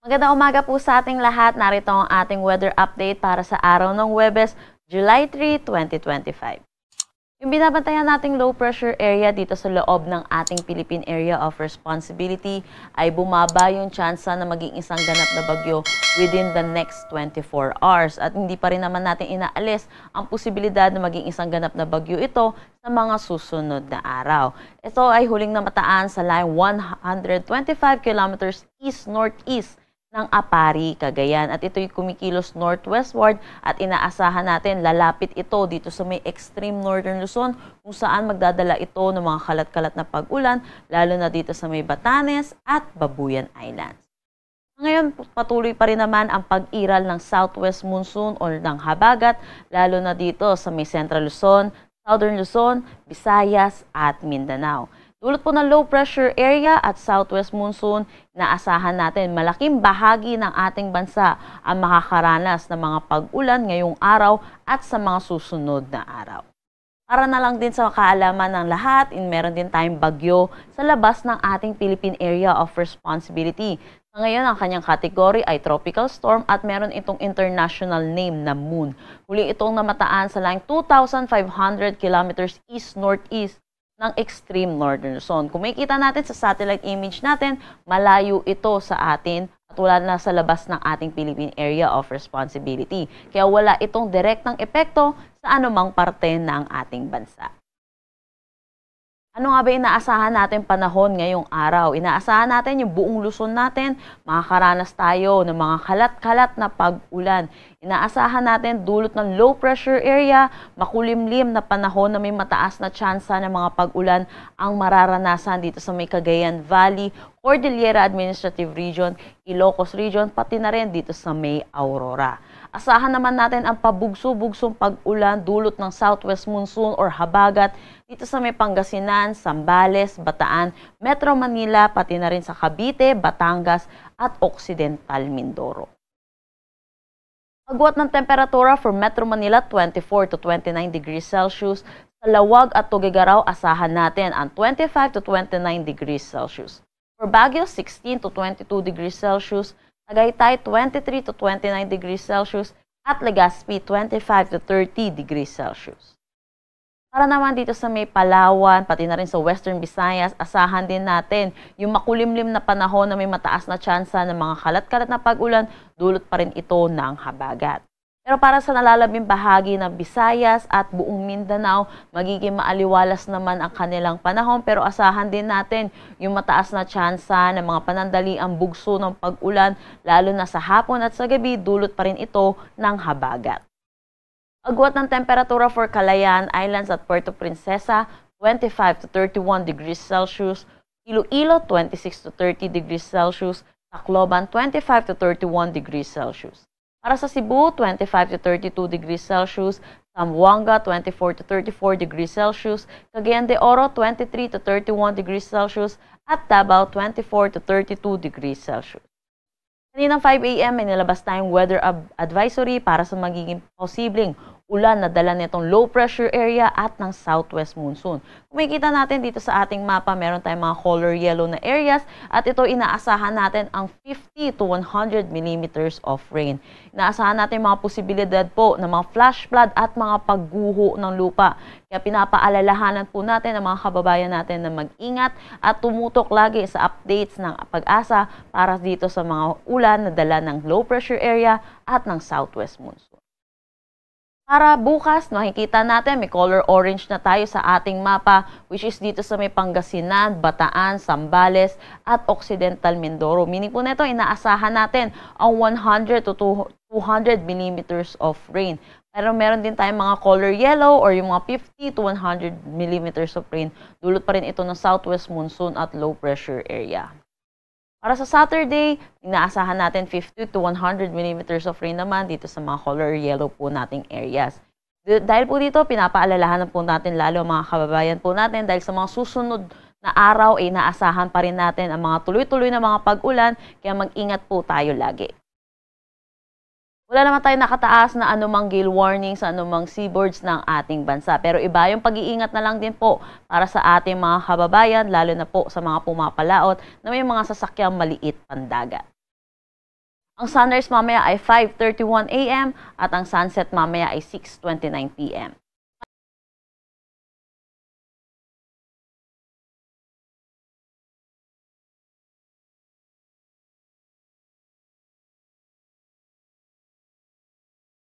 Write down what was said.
Magandang umaga po sa ating lahat. Narito ang ating weather update para sa araw ng Huwebes, July 3, 2025. Yung binabantayan nating low pressure area dito sa loob ng ating Philippine Area of Responsibility ay bumaba yung tsansa na maging isang ganap na bagyo within the next 24 hours. At hindi pa rin naman natin inaalis ang posibilidad na maging isang ganap na bagyo ito sa mga susunod na araw. Ito ay huling namataan sa line 125 kilometers east-northeast ng Apari, Cagayan. At ito'y kumikilos northwestward at inaasahan natin lalapit ito dito sa may extreme northern Luzon kung saan magdadala ito ng mga kalat-kalat na pag-ulan lalo na dito sa may Batanes at Babuyan Islands. Ngayon, patuloy pa rin naman ang pag-iral ng southwest monsoon o ng habagat lalo na dito sa may central Luzon, southern Luzon, Visayas at Mindanao. Dulot po ng low pressure area at southwest monsoon, inaasahan natin malaking bahagi ng ating bansa ang makakaranas ng mga pag-ulan ngayong araw at sa mga susunod na araw. Para na lang din sa kaalaman ng lahat, meron din tayong bagyo sa labas ng ating Philippine Area of Responsibility. Sa ngayon, ang kanyang kategory ay tropical storm at meron itong international name na Moon. Huli itong namataan sa line 2,500 kilometers east-northeast ng extreme northern Luzon. Kung makikita natin sa satellite image natin, malayo ito sa atin at wala na sa labas ng ating Philippine Area of Responsibility. Kaya wala itong direktang epekto sa anumang parte ng ating bansa. Ano nga ba inaasahan natin panahon ngayong araw? Inaasahan natin yung buong Luzon natin, makakaranas tayo ng mga kalat-kalat na pag-ulan. Inaasahan natin dulot ng low pressure area, makulimlim na panahon na may mataas na tsansa ng mga pag-ulan ang mararanasan dito sa may Cagayan Valley, Cordillera Administrative Region, Ilocos Region, pati na rin dito sa may Aurora. Asahan naman natin ang pabugso-bugsong pag-ulan dulot ng southwest monsoon or habagat dito sa may Pangasinan, Zambales, Bataan, Metro Manila, pati na rin sa Cavite, Batangas at Occidental Mindoro. Pagbuhat ng temperatura for Metro Manila 24 to 29 degrees Celsius, sa Lawag at Tuguegarao asahan natin ang 25 to 29 degrees Celsius. For Baguio 16 to 22 degrees Celsius, Tagaytay 23 to 29 degrees Celsius at Legazpi 25 to 30 degrees Celsius. Para naman dito sa may Palawan, pati na rin sa Western Visayas, asahan din natin yung makulimlim na panahon na may mataas na tsansa ng mga kalat-kalat na pag-ulan, dulot pa rin ito ng habagat. Pero para sa nalalabing bahagi ng Visayas at buong Mindanao, magiging maaliwalas naman ang kanilang panahon pero asahan din natin yung mataas na tsansa ng mga panandaliang bugso ng pag-ulan lalo na sa hapon at sa gabi, dulot pa rin ito ng habagat. Agwat ng temperatura for Calayan Islands at Puerto Princesa, 25 to 31 degrees Celsius, Iloilo 26 to 30 degrees Celsius, Tacloban 25 to 31 degrees Celsius. Para sa Cebu, 25 to 32 degrees Celsius, Zamboanga, 24 to 34 degrees Celsius, Cagayan de Oro, 23 to 31 degrees Celsius, at Davao, 24 to 32 degrees Celsius. Kaninang 5 a.m. may nilabas tayong weather advisory para sa magiging posibleng ulan na dala nitong low pressure area at ng southwest monsoon. Kung makikita natin dito sa ating mapa, meron tayong mga color yellow na areas at ito inaasahan natin ang 50 to 100 millimeters of rain. Inaasahan natin mga posibilidad po ng mga flash flood at mga pagguho ng lupa. Kaya pinapaalalahanan po natin ang mga kababayan natin na mag-ingat at tumutok lagi sa updates ng Pag-asa para dito sa mga ulan na dala ng low pressure area at ng southwest monsoon. Para bukas, makikita natin may color orange na tayo sa ating mapa which is dito sa may Pangasinan, Bataan, Zambales at Occidental Mindoro. Meaning po nito, inaasahan natin ang 100 to 200 millimeters of rain. Pero meron din tayong mga color yellow or yung mga 50 to 100 millimeters of rain. Dulot pa rin ito ng southwest monsoon at low pressure area. Para sa Saturday, inaasahan natin 50 to 100 millimeters of rain naman dito sa mga color yellow po nating areas. Dahil po dito, pinapaalalahanan po natin lalo mga kababayan po natin dahil sa mga susunod na araw ay inaasahan pa rin natin ang mga tuloy-tuloy na mga pag-ulan kaya mag-ingat po tayo lagi. Wala naman tayo nakataas na anumang gale warning sa anumang seaboards ng ating bansa. Pero iba yung pag-iingat na lang din po para sa ating mga kababayan, lalo na po sa mga pumapalaot na may mga sasakyang maliit pandagat. Ang sunrise mamaya ay 5:31 a.m. at ang sunset mamaya ay 6:29 p.m.